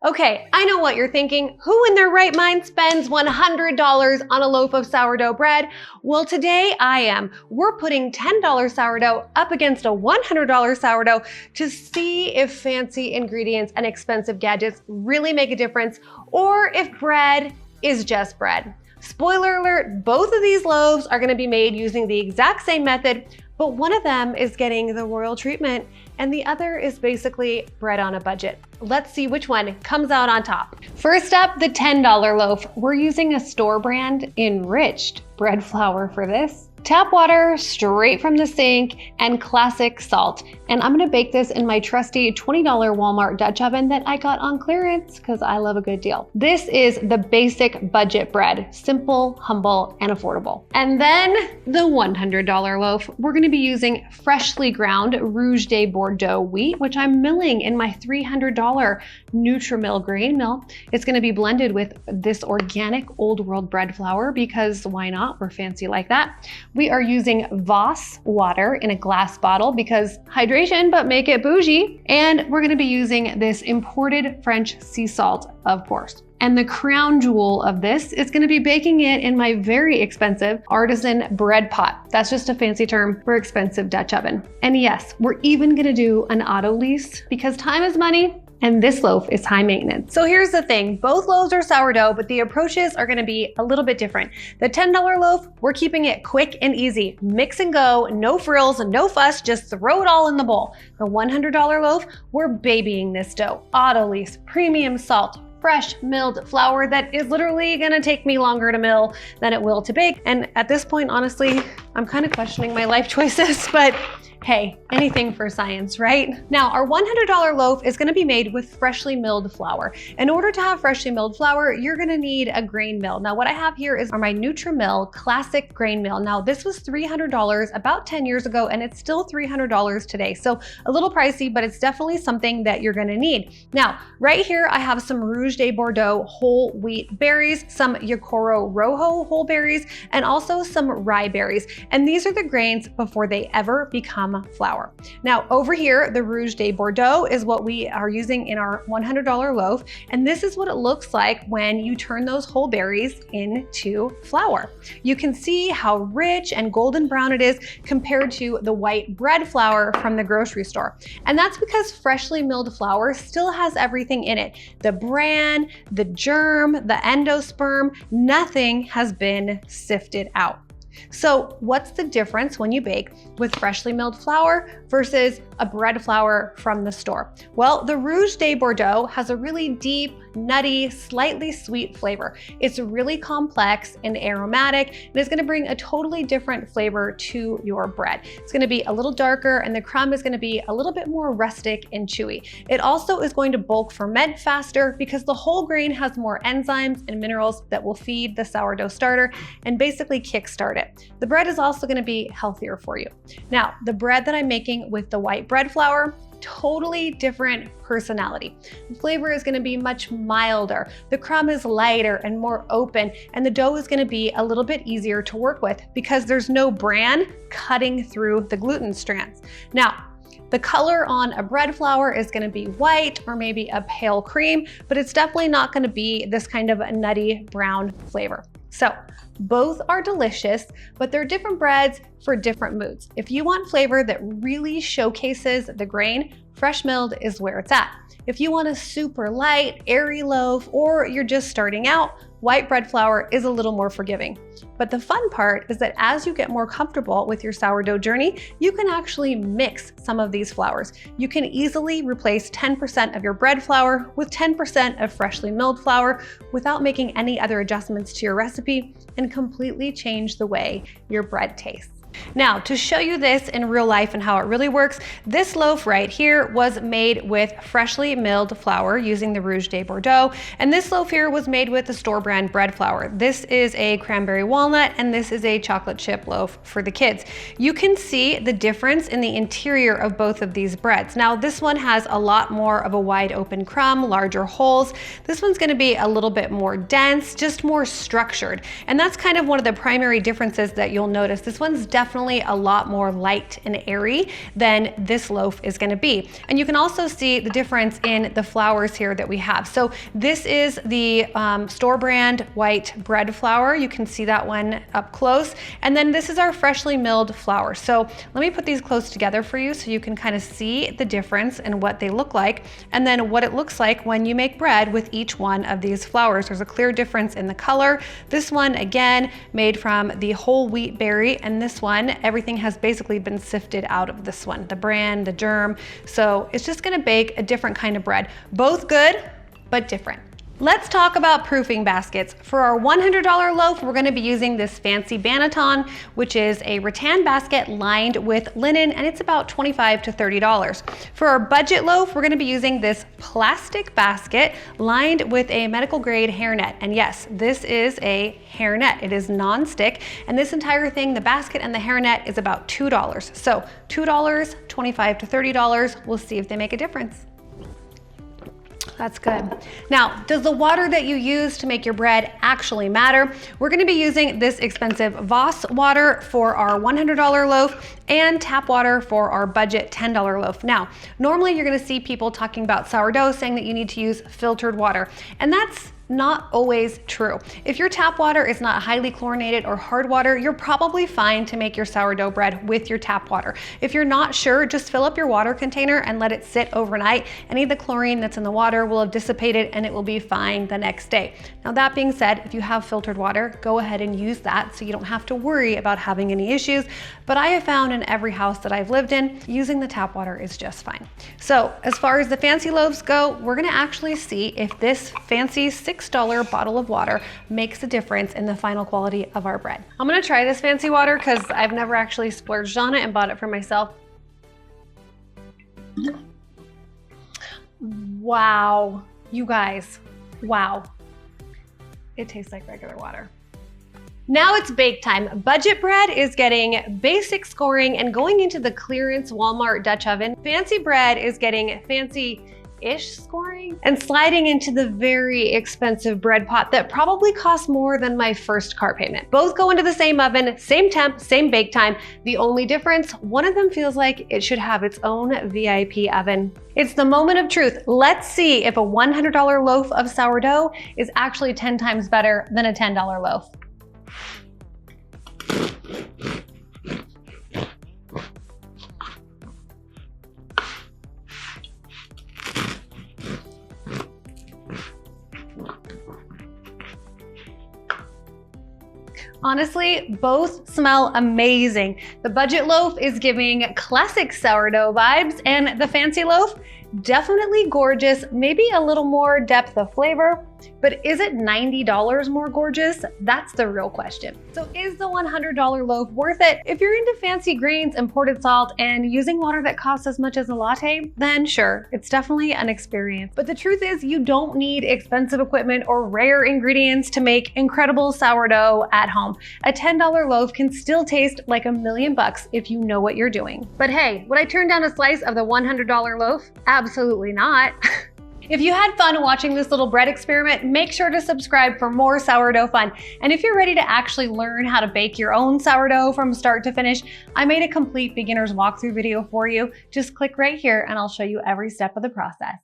Okay, I know what you're thinking. Who in their right mind spends $100 on a loaf of sourdough bread? Well, today I am. We're putting $10 sourdough up against a $100 sourdough to see if fancy ingredients and expensive gadgets really make a difference, or if bread is just bread. Spoiler alert, both of these loaves are going to be made using the exact same method, but one of them is getting the royal treatment and the other is basically bread on a budget. Let's see which one comes out on top. First up, the $10 loaf. We're using a store brand enriched bread flour for this. Tap water straight from the sink and classic salt. And I'm gonna bake this in my trusty $20 Walmart Dutch oven that I got on clearance because I love a good deal. This is the basic budget bread, simple, humble, and affordable. And then the $100 loaf. We're gonna be using freshly ground Rouge de Bordeaux wheat, which I'm milling in my $300 Nutrimil grain mill. It's gonna be blended with this organic old world bread flour because why not? We're fancy like that. We are using Voss water in a glass bottle because hydration, but make it bougie. And we're gonna be using this imported French sea salt, of course. And the crown jewel of this is gonna be baking it in my very expensive artisan bread pot. That's just a fancy term for expensive Dutch oven. And yes, we're even gonna do an auto lease because time is money. And this loaf is high maintenance. So here's the thing, both loaves are sourdough, but the approaches are gonna be a little bit different. The $10 loaf, we're keeping it quick and easy. Mix and go, no frills, no fuss, just throw it all in the bowl. The $100 loaf, we're babying this dough. Autolyse, premium salt, fresh milled flour that is literally gonna take me longer to mill than it will to bake. And at this point, honestly, I'm kind of questioning my life choices, but hey, anything for science, right? Now, our $100 loaf is gonna be made with freshly milled flour. In order to have freshly milled flour, you're gonna need a grain mill. Now, what I have here is my Nutrimil classic grain mill. Now, this was $300 about 10 years ago, and it's still $300 today. So a little pricey, but it's definitely something that you're gonna need. Now, right here, I have some Rouge de Bordeaux whole wheat berries, some Yokoro Rojo whole berries, and also some rye berries. And these are the grains before they ever become flour. Now over here, the Rouge de Bordeaux is what we are using in our $100 loaf. And this is what it looks like when you turn those whole berries into flour. You can see how rich and golden brown it is compared to the white bread flour from the grocery store. And that's because freshly milled flour still has everything in it. The bran, the germ, the endosperm, nothing has been sifted out. So what's the difference when you bake with freshly milled flour versus a bread flour from the store? Well, the Rouge de Bordeaux has a really deep, nutty, slightly sweet flavor. It's really complex and aromatic, and it's gonna bring a totally different flavor to your bread. It's gonna be a little darker, and the crumb is gonna be a little bit more rustic and chewy. It also is going to bulk ferment faster because the whole grain has more enzymes and minerals that will feed the sourdough starter and basically kickstart it. The bread is also gonna be healthier for you. Now, the bread that I'm making with the white bread flour, totally different personality. The flavor is gonna be much milder. The crumb is lighter and more open, and the dough is gonna be a little bit easier to work with because there's no bran cutting through the gluten strands. Now, the color on a bread flour is gonna be white or maybe a pale cream, but it's definitely not gonna be this kind of nutty brown flavor. So both are delicious, but they're different breads for different moods. If you want flavor that really showcases the grain, fresh milled is where it's at. If you want a super light, airy loaf, or you're just starting out, white bread flour is a little more forgiving. But the fun part is that as you get more comfortable with your sourdough journey, you can actually mix some of these flours. You can easily replace 10% of your bread flour with 10% of freshly milled flour without making any other adjustments to your recipe and completely change the way your bread tastes. Now, to show you this in real life and how it really works, this loaf right here was made with freshly milled flour using the Rouge de Bordeaux, and this loaf here was made with the store brand bread flour. This is a cranberry walnut, and this is a chocolate chip loaf for the kids. You can see the difference in the interior of both of these breads. Now, this one has a lot more of a wide open crumb, larger holes. This one's gonna be a little bit more dense, just more structured. And that's kind of one of the primary differences that you'll notice. This one's definitely a lot more light and airy than this loaf is gonna be. And you can also see the difference in the flours here that we have. So this is the store brand white bread flour. You can see that one up close. And then this is our freshly milled flour. So let me put these close together for you so you can kind of see the difference in what they look like, and then what it looks like when you make bread with each one of these flours. There's a clear difference in the color. This one, again, made from the whole wheat berry, and this one, everything has basically been sifted out of this one, the bran, the germ. So it's just gonna bake a different kind of bread. Both good, but different. Let's talk about proofing baskets. For our $100 loaf, we're gonna be using this fancy Banneton, which is a rattan basket lined with linen, and it's about $25 to $30. For our budget loaf, we're gonna be using this plastic basket lined with a medical grade hairnet. And yes, this is a hairnet. It is non-stick, and this entire thing, the basket and the hairnet, is about $2. So $2, $25 to $30. We'll see if they make a difference. That's good. Now, does the water that you use to make your bread actually matter? We're gonna be using this expensive Voss water for our $100 loaf and tap water for our budget $10 loaf. Now, normally you're gonna see people talking about sourdough saying that you need to use filtered water, and that's not always true. If your tap water is not highly chlorinated or hard water, you're probably fine to make your sourdough bread with your tap water. If you're not sure, just fill up your water container and let it sit overnight. Any of the chlorine that's in the water will have dissipated and it will be fine the next day. Now, that being said, if you have filtered water, go ahead and use that so you don't have to worry about having any issues. But I have found in every house that I've lived in, using the tap water is just fine. So as far as the fancy loaves go, we're gonna actually see if this fancy $6 bottle of water makes a difference in the final quality of our bread. I'm gonna try this fancy water because I've never actually splurged on it and bought it for myself. Wow, you guys, wow. It tastes like regular water. Now it's bake time. Budget bread is getting basic scoring and going into the clearance Walmart Dutch oven. Fancy bread is getting fancy-ish scoring and sliding into the very expensive bread pot that probably costs more than my first car payment. Both go into the same oven, same temp, same bake time. The only difference, one of them feels like it should have its own VIP oven. It's the moment of truth. Let's see if a $100 loaf of sourdough is actually 10 times better than a $10 loaf. Honestly, both smell amazing. The budget loaf is giving classic sourdough vibes, and the fancy loaf, definitely gorgeous, maybe a little more depth of flavor, but is it $90 more gorgeous? That's the real question. So is the $100 loaf worth it? If you're into fancy grains, imported salt, and using water that costs as much as a latte, then sure, it's definitely an experience. But the truth is, you don't need expensive equipment or rare ingredients to make incredible sourdough at home. A $10 loaf can still taste like $1,000,000 if you know what you're doing. But hey, would I turn down a slice of the $100 loaf? Absolutely not. If you had fun watching this little bread experiment, make sure to subscribe for more sourdough fun. And if you're ready to actually learn how to bake your own sourdough from start to finish, I made a complete beginner's walkthrough video for you. Just click right here and I'll show you every step of the process.